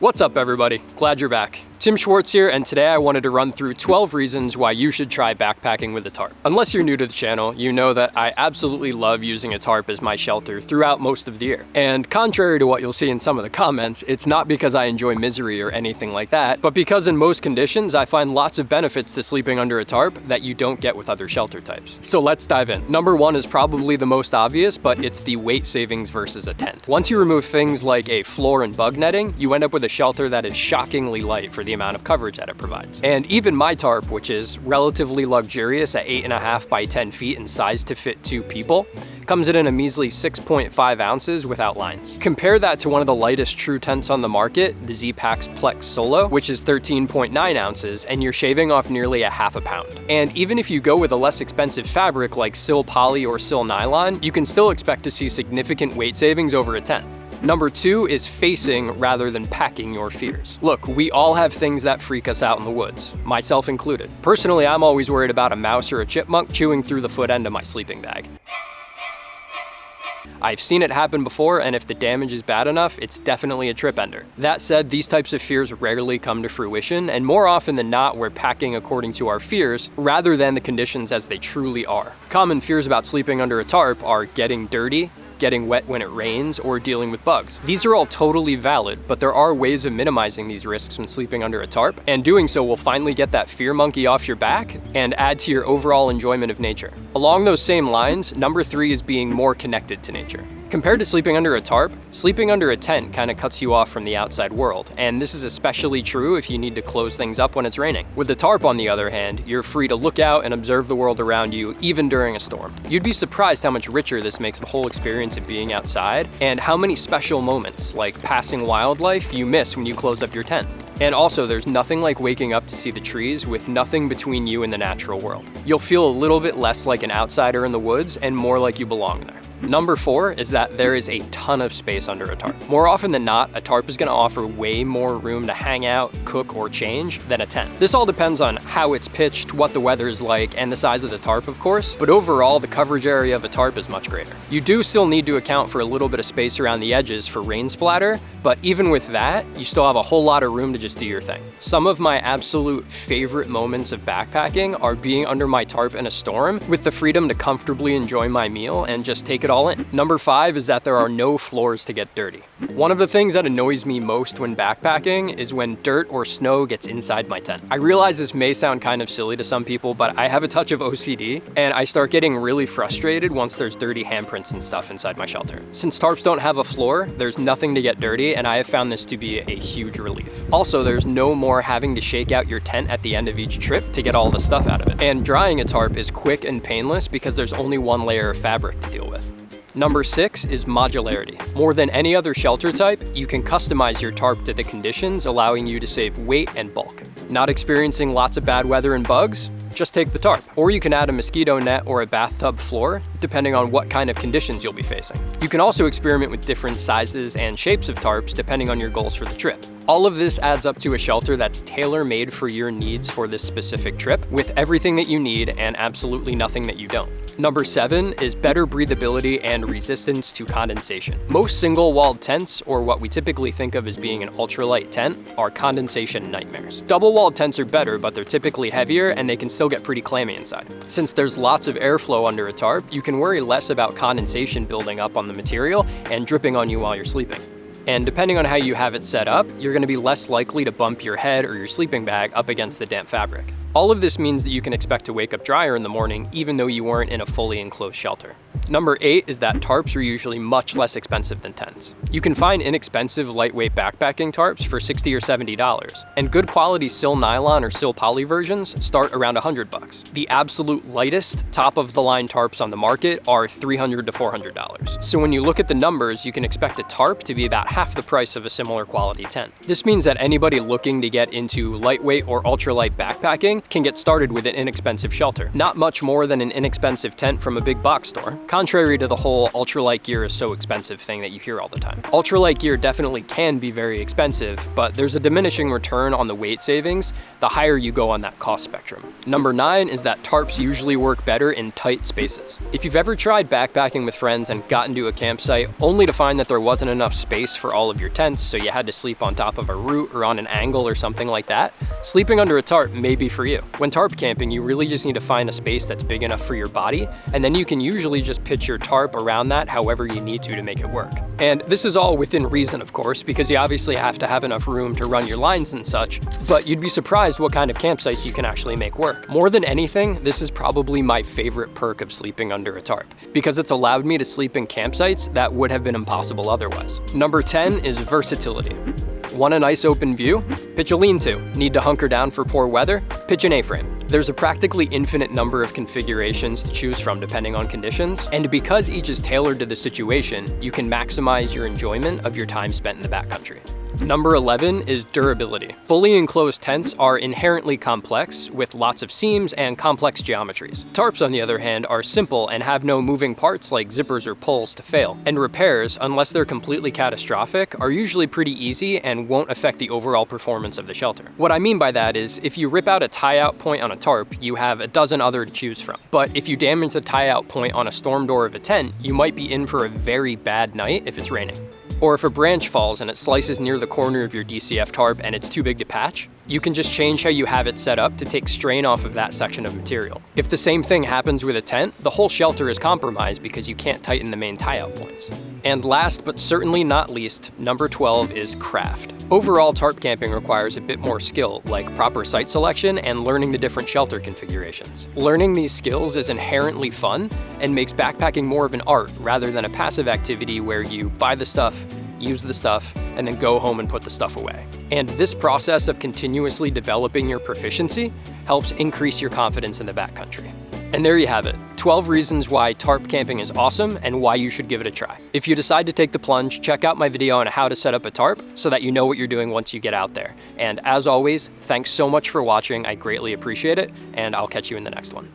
What's up everybody? Glad you're back. Tim Schwartz here, and today I wanted to run through 12 reasons why you should try backpacking with a tarp. Unless you're new to the channel, you know that I absolutely love using a tarp as my shelter throughout most of the year. And contrary to what you'll see in some of the comments, it's not because I enjoy misery or anything like that, but because in most conditions I find lots of benefits to sleeping under a tarp that you don't get with other shelter types. So let's dive in. Number one is probably the most obvious, but it's the weight savings versus a tent. Once you remove things like a floor and bug netting, you end up with a shelter that is shockingly light for the amount of coverage that it provides. And even my tarp, which is relatively luxurious at 8.5 by 10 feet in size to fit 2 people, comes in a measly 6.5 ounces without lines. Compare that to one of the lightest true tents on the market, the Z-Pack's Plex Solo, which is 13.9 ounces, and you're shaving off nearly a half a pound. And even if you go with a less expensive fabric like sil poly or sil nylon, you can still expect to see significant weight savings over a tent. Number two is facing rather than packing your fears. Look, we all have things that freak us out in the woods, myself included. Personally, I'm always worried about a mouse or a chipmunk chewing through the foot end of my sleeping bag. I've seen it happen before, and if the damage is bad enough, it's definitely a trip ender. That said, these types of fears rarely come to fruition, and more often than not, we're packing according to our fears rather than the conditions as they truly are. Common fears about sleeping under a tarp are getting dirty, getting wet when it rains, or dealing with bugs. These are all totally valid, but there are ways of minimizing these risks when sleeping under a tarp, and doing so will finally get that fear monkey off your back and add to your overall enjoyment of nature. Along those same lines, number three is being more connected to nature. Compared to sleeping under a tarp, sleeping under a tent kind of cuts you off from the outside world, and this is especially true if you need to close things up when it's raining. With the tarp, on the other hand, you're free to look out and observe the world around you, even during a storm. You'd be surprised how much richer this makes the whole experience of being outside, and how many special moments, like passing wildlife, you miss when you close up your tent. And also, there's nothing like waking up to see the trees with nothing between you and the natural world. You'll feel a little bit less like an outsider in the woods and more like you belong there. Number four is that there is a ton of space under a tarp. More often than not, a tarp is going to offer way more room to hang out, cook, or change than a tent. This all depends on how it's pitched, what the weather is like, and the size of the tarp, of course, but overall, the coverage area of a tarp is much greater. You do still need to account for a little bit of space around the edges for rain splatter, but even with that, you still have a whole lot of room to just do your thing. Some of my absolute favorite moments of backpacking are being under my tarp in a storm with the freedom to comfortably enjoy my meal and just take it all in. Number five is that there are no floors to get dirty. One of the things that annoys me most when backpacking is when dirt or snow gets inside my tent. I realize this may sound kind of silly to some people, but I have a touch of OCD, and I start getting really frustrated once there's dirty handprints and stuff inside my shelter. Since tarps don't have a floor, there's nothing to get dirty, and I have found this to be a huge relief. Also, there's no more having to shake out your tent at the end of each trip to get all the stuff out of it. And drying a tarp is quick and painless because there's only one layer of fabric to deal with. Number six is modularity. More than any other shelter type, you can customize your tarp to the conditions, allowing you to save weight and bulk. Not experiencing lots of bad weather and bugs? Just take the tarp. Or you can add a mosquito net or a bathtub floor, depending on what kind of conditions you'll be facing. You can also experiment with different sizes and shapes of tarps depending on your goals for the trip. All of this adds up to a shelter that's tailor-made for your needs for this specific trip, with everything that you need and absolutely nothing that you don't. Number seven is better breathability and resistance to condensation. Most single-walled tents, or what we typically think of as being an ultralight tent, are condensation nightmares. Double-walled tents are better, but they're typically heavier and they can still get pretty clammy inside. Since there's lots of airflow under a tarp, you can worry less about condensation building up on the material and dripping on you while you're sleeping. And depending on how you have it set up, you're going to be less likely to bump your head or your sleeping bag up against the damp fabric. All of this means that you can expect to wake up drier in the morning, even though you weren't in a fully enclosed shelter. Number eight is that tarps are usually much less expensive than tents. You can find inexpensive, lightweight backpacking tarps for $60 or $70, and good quality sil nylon or sil poly versions start around $100. The absolute lightest, top-of-the-line tarps on the market are $300 to $400. So when you look at the numbers, you can expect a tarp to be about half the price of a similar quality tent. This means that anybody looking to get into lightweight or ultralight backpacking can get started with an inexpensive shelter. Not much more than an inexpensive tent from a big box store. contrary to the whole ultralight gear is so expensive thing that you hear all the time. Ultralight gear definitely can be very expensive, but there's a diminishing return on the weight savings the higher you go on that cost spectrum. Number 9 is that tarps usually work better in tight spaces. If you've ever tried backpacking with friends and gotten to a campsite only to find that there wasn't enough space for all of your tents, so you had to sleep on top of a root or on an angle or something like that, sleeping under a tarp may be for you. When tarp camping, you really just need to find a space that's big enough for your body, and then you can usually just pitch your tarp around that however you need to make it work. And this is all within reason, of course, because you obviously have to have enough room to run your lines and such, but you'd be surprised what kind of campsites you can actually make work. More than anything, this is probably my favorite perk of sleeping under a tarp, because it's allowed me to sleep in campsites that would have been impossible otherwise. Number 10 is versatility. Want a nice open view? Pitch a lean-to. Need to hunker down for poor weather? Pitch an A-frame. There's a practically infinite number of configurations to choose from depending on conditions, and because each is tailored to the situation, you can maximize your enjoyment of your time spent in the backcountry. Number 11 is durability. Fully enclosed tents are inherently complex with lots of seams and complex geometries. Tarps, on the other hand, are simple and have no moving parts like zippers or pulls to fail. And repairs, unless they're completely catastrophic, are usually pretty easy and won't affect the overall performance of the shelter. What I mean by that is, if you rip out a tie-out point on a tarp, you have a dozen other to choose from. But if you damage the tie-out point on a storm door of a tent, you might be in for a very bad night if it's raining. Or if a branch falls and it slices near the corner of your DCF tarp and it's too big to patch, you can just change how you have it set up to take strain off of that section of material. If the same thing happens with a tent, the whole shelter is compromised because you can't tighten the main tie-out points. And last but certainly not least, number 12 is craft. Overall, tarp camping requires a bit more skill, like proper site selection and learning the different shelter configurations. Learning these skills is inherently fun and makes backpacking more of an art rather than a passive activity where you buy the stuff, use the stuff, and then go home and put the stuff away. And this process of continuously developing your proficiency helps increase your confidence in the backcountry. And there you have it, 12 reasons why tarp camping is awesome and why you should give it a try. If you decide to take the plunge, check out my video on how to set up a tarp so that you know what you're doing once you get out there. And as always, thanks so much for watching, I greatly appreciate it, and I'll catch you in the next one.